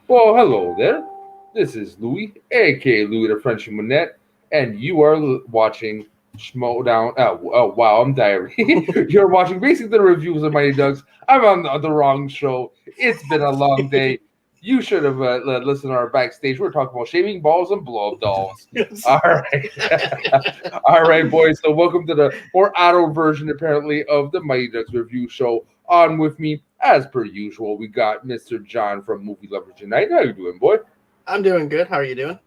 Well, hello there. This is Louis, aka Louis the Frenchie Monette, and you are watching Schmodown. Oh, wow, I'm diary. You're watching basically the reviews of Mighty Ducks. I'm on the wrong show. It's been a long day. You should have listened to our backstage. We're talking about shaving balls and blow up dolls. Yes. All right. All right, boys. So, welcome to the more adult version, apparently, of the Mighty Ducks review show. On with me, as per usual, we got Mr. John from Movie Lovers Unite. How you doing, boy? I'm doing good. How are you doing?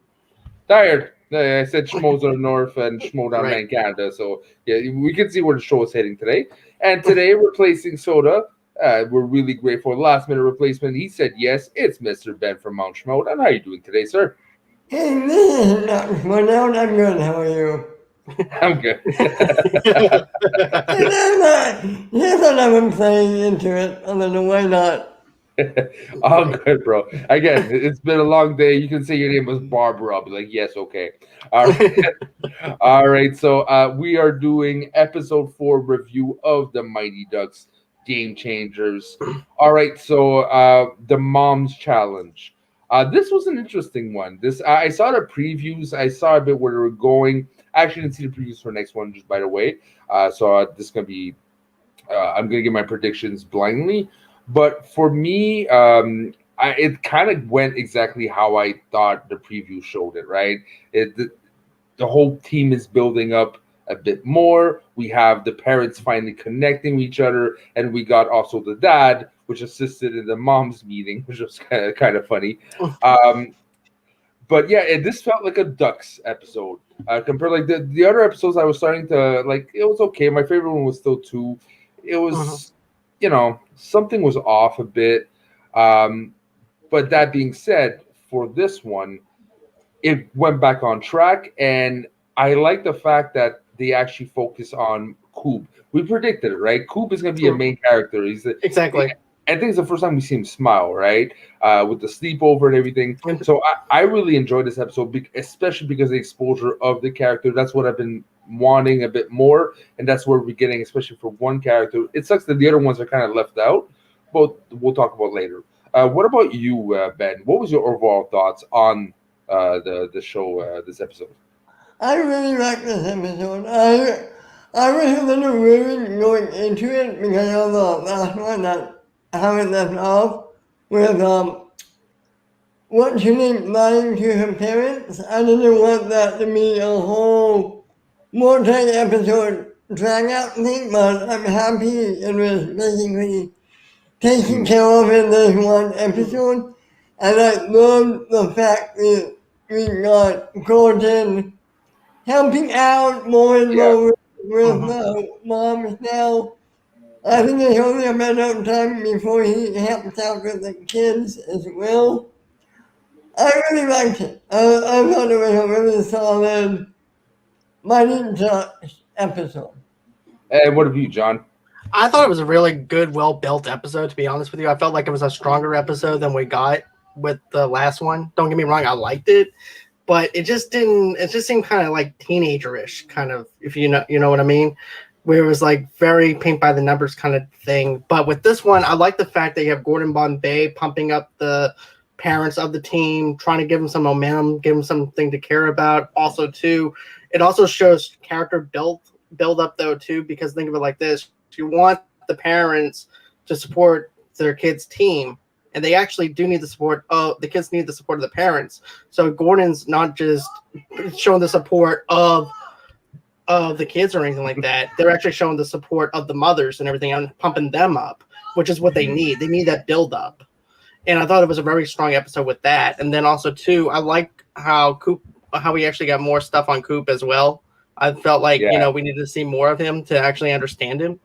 Tired. I said Schmoes are north and Schmo down Right. in Canada, so yeah, we can see where the show is heading today. And today, replacing Soda, we're really grateful. Last minute replacement. He said yes. It's Mr. Ben from Mount Schmo. And how you doing today, sir? Hey, this is Dr. Smileout. I'm good. How are you? I'm good. And I'm not. Here's what I've been playing into it. I don't know why not. All good, bro. Again, it's been a long day. You can say your name was Barbara. I'll be like, yes, okay. All right. All right. So we are doing episode 4 review of the Mighty Ducks Game Changers. All right. So the Mom's Challenge. This was an interesting one. This I saw the previews. I saw a bit where they were going. I actually didn't see the previews for next one, just by the way. So this is gonna be. I'm gonna give my predictions blindly. But for me, it kind of went exactly how I thought the preview showed it. Right, the whole team is building up a bit more. We have the parents finally connecting with each other, and we got also the dad, which assisted in the mom's meeting, which was kind of funny. Um, but yeah, this felt like a Ducks episode compared like the other episodes. I was starting to like it was okay. My favorite one was still two. It Mhm. was something was off a bit. Um, but that being said, for this one, it went back on track, and I like the fact that they actually focus on Coop. We predicted it, right? Coop is going to be a Mhm. main character. Exactly. I think it's the first time we see him smile, right? With the sleepover and everything. And So I really enjoyed this episode, especially because of the exposure of the character. That's what I've been wanting a bit more, and that's where we're getting, especially for one character. It sucks that the other ones are kind of left out, but we'll talk about later. What about you, Ben? What was your overall thoughts on the show this episode? I really like this episode. I was a little worried going into it because of the last one that how it left off with what she named lying to her parents. I didn't want that to be a whole multi-episode drag out thing, but I'm happy it was basically taken Mm, care of in this one episode. And I love the fact that we got Gordon helping out more and yeah. more with Mhm. moms now. I think it's only a matter of time before he helps out with the kids as well. I really liked it. I thought it was a really solid Mighty Ducks episode. And what about you, John? I thought it was a really good, well built episode. To be honest with you, I felt like it was a stronger episode than we got with the last one. Don't get me wrong, I liked it, but it just didn't. It just seemed kind of like teenagerish, kind of. If you know what I mean. Where it was like very paint by the numbers kind of thing. But with this one, I like the fact that you have Gordon Bombay pumping up the parents of the team, trying to give them some momentum, give them something to care about. Also, too, it also shows character build up though too, because think of it like this: you want the parents to support their kids' team, and they actually do need the support of the kids need the support of the parents. So Gordon's not just showing the support of the kids or anything like that. They're actually showing the support of the mothers and everything and pumping them up, which is what they need. They need that build up. And I thought it was a very strong episode with that. And then also too, I like how we actually got more stuff on Coop as well. I felt like, Yeah, we needed to see more of him to actually understand him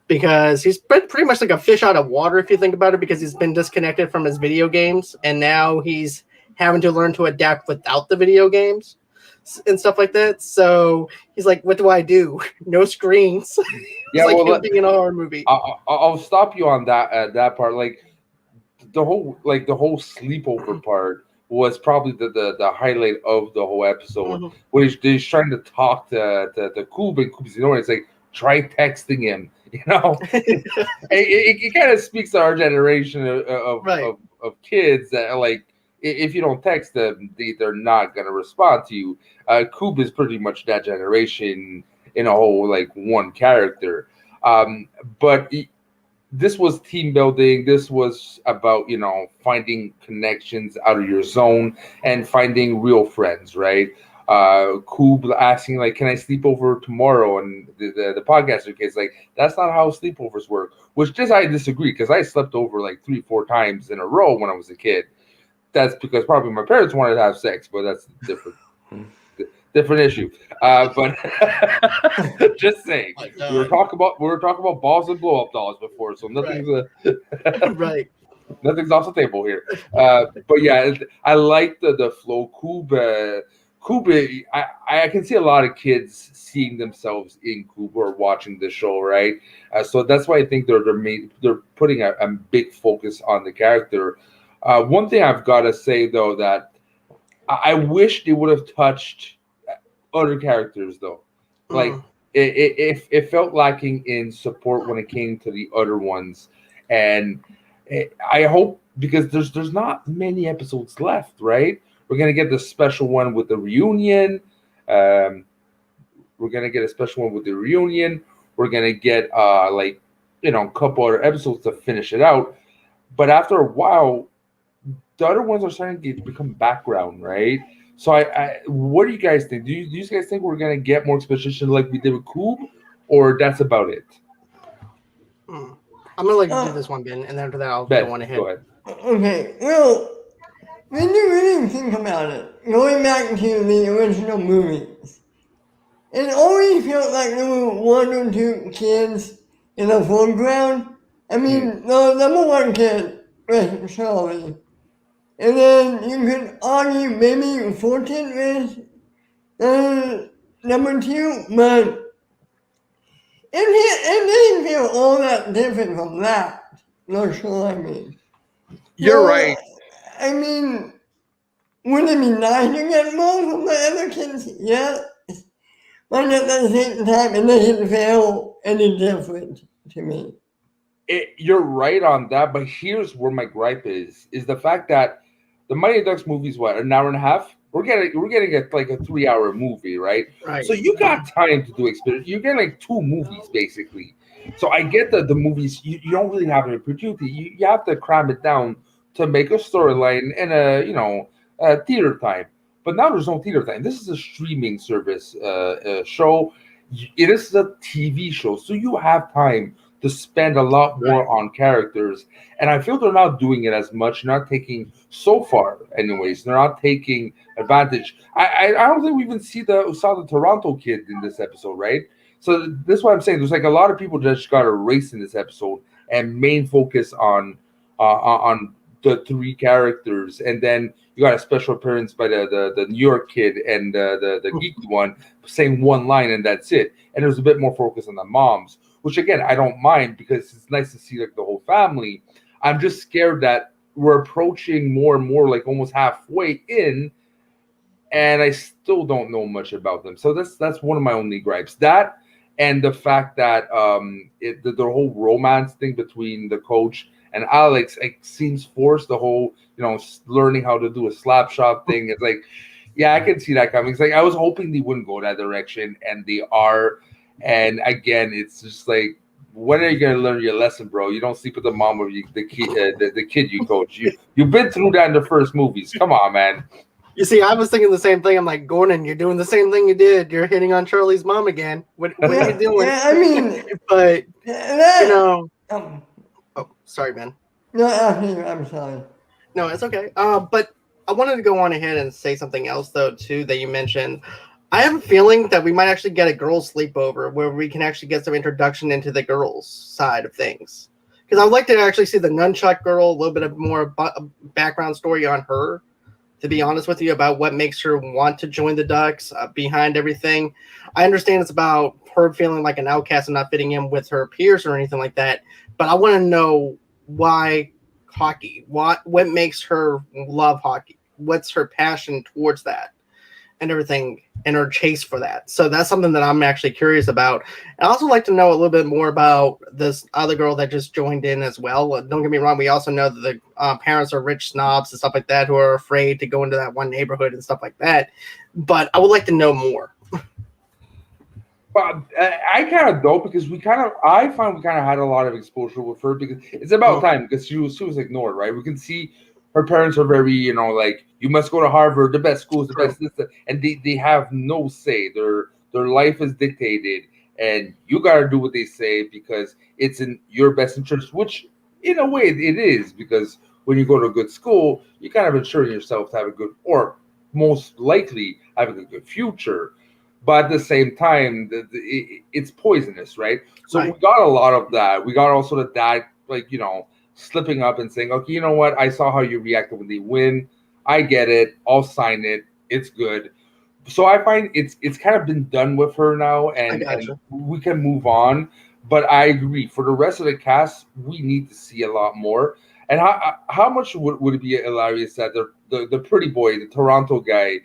because he's been pretty much like a fish out of water if you think about it, because he's been disconnected from his video games and now he's having to learn to adapt without the video games and stuff like that. So he's like, what do I do? No screens. It's yeah. like Well, him being in a horror movie. I'll stop you on that part. Like the whole sleepover part was probably the highlight of the whole episode, Mhm. where he's trying to talk to Coop, and Coop's it's like try texting him. It kind of speaks to our generation of, of, Right. of, of kids that are like if you don't text them, they're not gonna respond to you. Coop is pretty much that generation in a whole like one character. But this was team building. This was about finding connections out of your zone and finding real friends, right? Coop asking like, "Can I sleep over tomorrow?" And the podcaster kid's like, "That's not how sleepovers work." Which I disagree because I slept over like 3-4 times in a row when I was a kid. That's because probably my parents wanted to have sex, but that's different issue. But just saying, we were talking about balls and blow up dolls before, so nothing's right. Nothing's off the table here. But yeah, I like the flow. Kuba, I can see a lot of kids seeing themselves in Kuba or watching the show, right? So that's why I think they're putting a big focus on the character. One thing I've got to say though, that I wish they would have touched other characters though. Like it felt lacking in support when it came to the other ones, and I hope, because there's not many episodes left, right? We're gonna get the special one with the reunion. We're gonna get a special one with the reunion. We're gonna get a couple other episodes to finish it out. But after a while, the other ones are starting to become background, right? So what do you guys think? Do you guys think we're gonna get more exposition like we did with Coop, or that's about it? I'm gonna let you do this one, Ben, and then after that I'll go on ahead. Go ahead. Okay, well, when you really think about it, going back to the original movies, it always felt like there were 1 or 2 kids in the foreground. I mean, the number 1 kid was Charlie. And then you could argue maybe Fulton was number 2, but it didn't feel all that different from that. Not sure I mean. You're right. I mean, would it be nice to get more from the other kids? Yeah. But at the same time, it doesn't feel any different to me. You're right on that, but here's where my gripe is the fact that the Mighty Ducks movie is what, an hour and a half? We're getting like a 3-hour movie, right? So you got time to do experience. You get like 2 movies basically. So I get that the movies you don't really have an opportunity. You have to cram it down to make a storyline and a theater time. But now there's no theater time. This is a streaming service show. It is a TV show, so you have time to spend a lot more on characters, and I feel they're not doing it as much. Not taking so far, anyways. They're not taking advantage. I don't think we even saw the Toronto kid in this episode, right? So this is what I'm saying. There's like a lot of people just got erased in this episode, and main focus on the 3 characters, and then you got a special appearance by the New York kid and the geeky one saying one line, and that's it. And there's a bit more focus on the moms, which again I don't mind because it's nice to see like the whole family. I'm just scared that we're approaching more and more like almost halfway in, and I still don't know much about them. So that's one of my only gripes. That and the fact that the whole romance thing between the coach and Alex seems forced. The whole learning how to do a slap shot thing. It's like, yeah, I can see that coming. It's like I was hoping they wouldn't go that direction, and they are. And again, it's just like, when are you gonna learn your lesson, bro? You don't sleep with the mom or the kid you coach. You've been through that in the first movies. Come on, man. You see, I was thinking the same thing. I'm like, Gordon, you're doing the same thing you did. You're hitting on Charlie's mom again. What are you doing? Yeah, I mean, but oh, sorry, man. No, I'm sorry. No, it's okay. But I wanted to go on ahead and say something else though too that you mentioned. I have a feeling that we might actually get a girls' sleepover where we can actually get some introduction into the girls' side of things. Because I would like to actually see the nunchuck girl, a little bit of more background story on her, to be honest with you, about what makes her want to join the Ducks behind everything. I understand it's about her feeling like an outcast and not fitting in with her peers or anything like that. But I want to know why hockey. What makes her love hockey? What's her passion towards that? and everything in her chase for that. So that's something that I'm actually curious about. I also like to know a little bit more about this other girl that just joined in as well. Don't get me wrong, we also know that the parents are rich snobs and stuff like that who are afraid to go into that one neighborhood and stuff like that. But I would like to know more. But I kind of don't, because I find we kind of had a lot of exposure with her, because it's about time, because she was ignored, right? We can see her parents are very, like, you must go to Harvard, the best schools, the best this, and they have no say. Their life is dictated, and you got to do what they say because it's in your best interest, which in a way it is, because when you go to a good school, you kind of ensuring yourself to have a good, or most likely having a good future. But at the same time, it's poisonous, right? So we got a lot of that. We got also the dad, like, slipping up and saying, okay, you know what? I saw how you reacted when they win. I get it. I'll sign it. It's good. So I find it's kind of been done with her now, and we can move on. But I agree. For the rest of the cast, we need to see a lot more. And how much would it be hilarious that the pretty boy, the Toronto guy,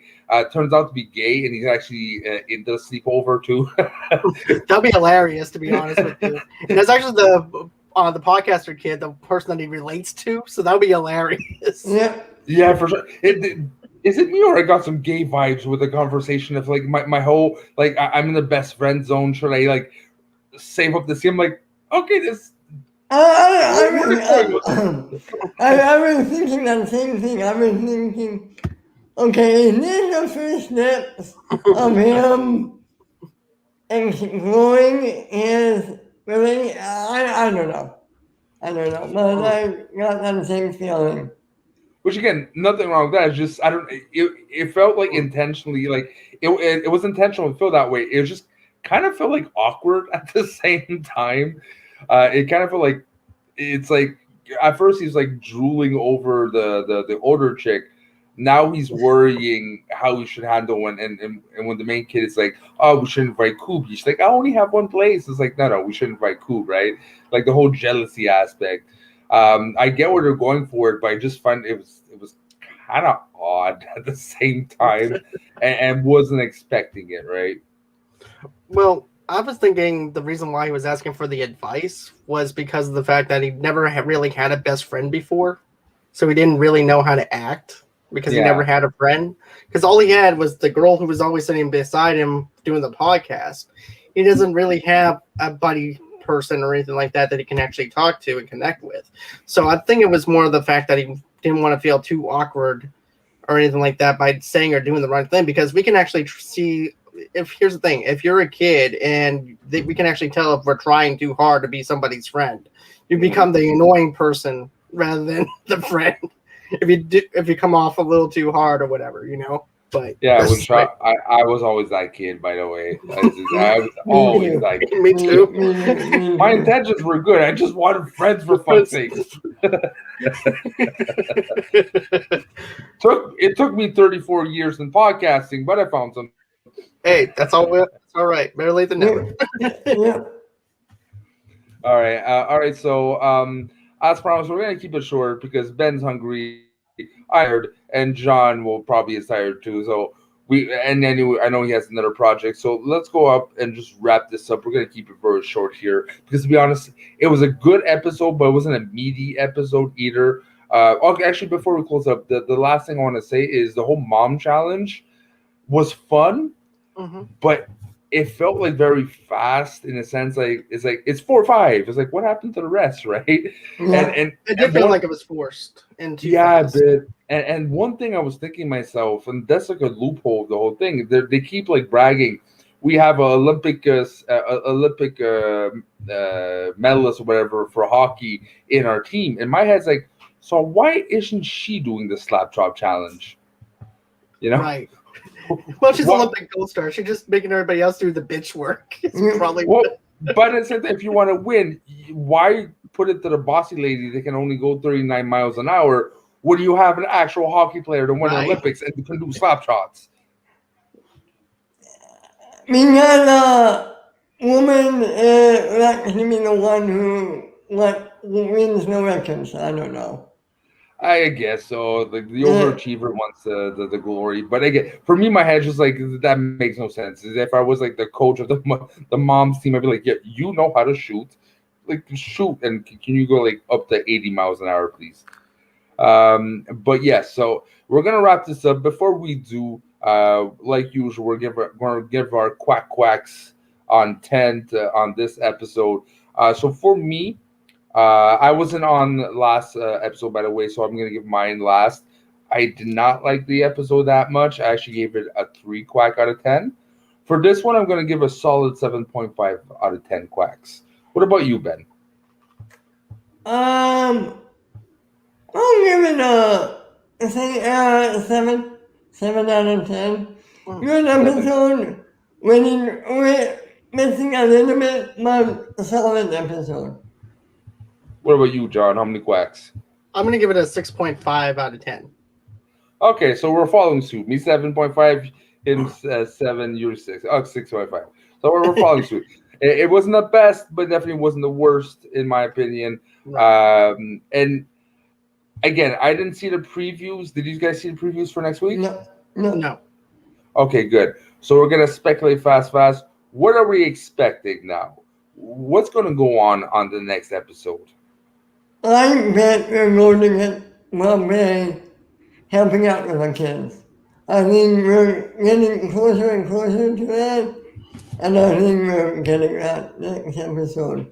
turns out to be gay, and he's actually in the sleepover too? That'd be hilarious, to be honest with you. And that's actually the podcaster kid, the person that he relates to. So that would be hilarious. Yeah, for sure. Is it me, or I got some gay vibes with the conversation of like my whole, like, I'm in the best friend zone. Should I like save up this? I'm like, okay, this. I've been thinking that same thing. I've been thinking, okay, is this the first steps of him exploring his really? I don't know. But I got that same feeling. Which, again, nothing wrong with that. It's just, I don't. It felt like intentionally, like it was intentional to feel that way. It just kind of felt like awkward at the same time. It kind of felt like it's like at first he's like drooling over the older chick. Now he's worrying how he should handle when and when the main kid is like, oh, we should invite Coob. He's like, I only have one place. It's like, no, we should invite Coob, right? Like the whole jealousy aspect. I get where they're going for it, but I just find it was kind of odd at the same time, and wasn't expecting it, right? Well, I was thinking the reason why he was asking for the advice was because of the fact that he never really had a best friend before, so he didn't really know how to act because he never had a friend. Because all he had was the girl who was always sitting beside him doing the podcast. He doesn't really have a buddy person or anything like that he can actually talk to and connect with. So I think it was more the fact that he didn't want to feel too awkward or anything like that by saying or doing the right thing, because we can actually see here's the thing, if you're a kid and we can actually tell if we're trying too hard to be somebody's friend, you become the annoying person rather than the friend if you come off a little too hard or whatever, But yeah, I was always that kid, by the way. I was always that kid. Me too. My intentions were good. I just wanted friends, for fuck's sake. It took me 34 years in podcasting, but I found some. Hey, that's all right. Better late than never. All right. So, as promised, we're gonna keep it short because Ben's hungry, tired, and John will probably is tired too. So I know he has another project. So let's go up and just wrap this up. We're gonna keep it very short here because, to be honest, it was a good episode, but it wasn't a meaty episode either. Okay, actually, before we close up, the last thing I want to say is the whole mom challenge was fun, but it felt like very fast in a sense. Like it's 4 or 5. It's like, what happened to the rest, right? Yeah. And it did feel like it was forced into. Yeah, a bit. And one thing I was thinking myself, and that's like a loophole of the whole thing. They keep like bragging. We have an Olympic medalist or whatever for hockey in our team. And my head's like, so why isn't she doing the slap chop challenge? Right. Well, she's an Olympic gold star. She's just making everybody else do the bitch work. It's probably but it said if you want to win, why put it to the bossy lady that can only go 39 miles an hour? Would you have an actual hockey player to win the Olympics and can do slap shots? Because a woman likes to be the one who wins the records. I don't know. I guess so. Like the Yeah. overachiever wants the glory, but again, for me, my head's just like that makes no sense. Is if I was like the coach of the mom's team, I'd be like, yeah, you know how to shoot, like shoot, and can you go like up to 80 miles an hour, please? But yes, so we're gonna wrap this up. Before we do, like usual, gonna give our quacks on 10 on this episode. So for me. I wasn't on last episode, by the way, so I'm gonna give mine last. I did not like the episode that much. I actually gave it a 3 quack out of 10. For this one, I'm gonna give a solid 7.5 out of 10 quacks. What about you, Ben? I'll give it a 7 out of 10. Good episode. We're missing a little bit, but a solid episode. What about you, John? How many quacks? I'm gonna give it a 6.5 out of 10. Okay, so we're following suit. Me 7.5, him 7, you're 6. Oh, 6.5. So we're following suit. It wasn't the best, but definitely wasn't the worst, in my opinion. Right. And again, I didn't see the previews. Did you guys see the previews for next week? No. Okay, good. So we're gonna speculate fast. What are we expecting now? What's gonna go on the next episode? I bet we're going to get well-being helping out with the kids. I think we're getting closer and closer to that, and I think we're getting that next episode.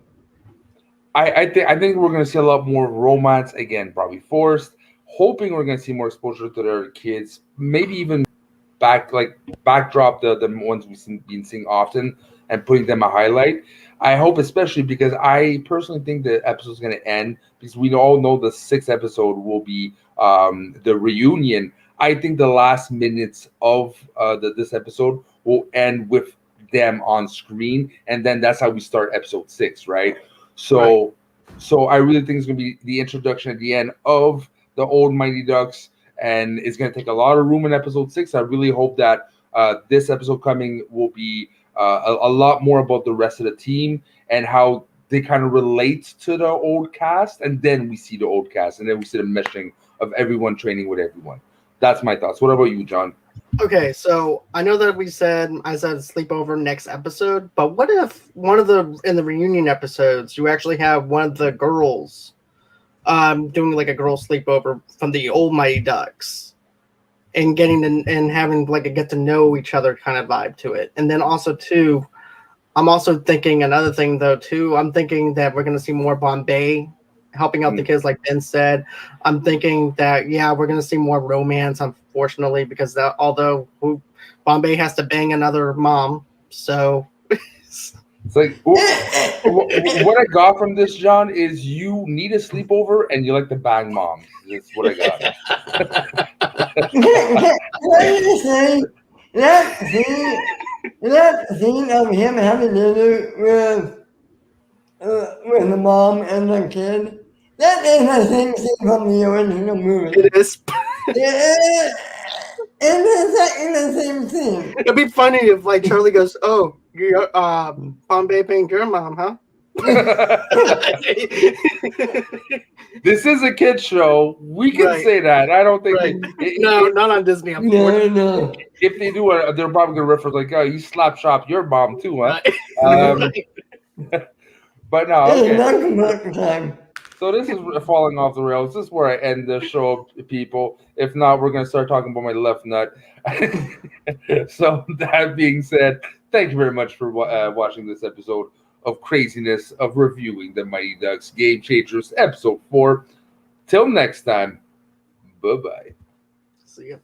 I think we're gonna see a lot more romance again, probably forced. Hoping we're gonna see more exposure to their kids, maybe even backdrop the ones we've been seeing often and putting them a highlight. I hope especially because I personally think the episode's going to end because we all know the 6th episode will be the reunion. I think the last minutes of this episode will end with them on screen, and then that's how we start episode 6, right? So I really think it's going to be the introduction at the end of the old Mighty Ducks, and it's going to take a lot of room in episode 6. I really hope that this episode coming will be a lot more about the rest of the team and how they kind of relate to the old cast, and then we see the old cast, and then we see the meshing of everyone training with everyone. That's my thoughts. What about you, John? Okay, so I know that I said sleepover next episode, but what if in the reunion episodes you actually have one of the girls doing like a girl sleepover from the old Mighty Ducks and having like a get to know each other kind of vibe to it. And then also too, I'm also thinking another thing though too. I'm thinking that we're gonna see more Bombay helping out the kids, like Ben said. I'm thinking that we're gonna see more romance, unfortunately, because Bombay has to bang another mom, so it's like what I got from this, John, is you need a sleepover and you like to bang moms. That's what I got. What did you say? That scene of him having dinner with the mom and the kid, that is the same scene from the original movie. it is. It's exactly the same scene. It'd be funny if like Charlie goes, "Oh, you're Bombay banged your mom, huh?" This is a kid show. We can say that. I don't think not on Disney. No. If they do, they're probably gonna reference like, "Oh, you slap shop your mom too, huh?" But no, okay. So this is falling off the rails. This is where I end the show, people. If not, we're gonna start talking about my left nut. So that being said, thank you very much for watching this episode of craziness of reviewing the Mighty Ducks Game Changers episode 4. Till next time, bye-bye. See ya.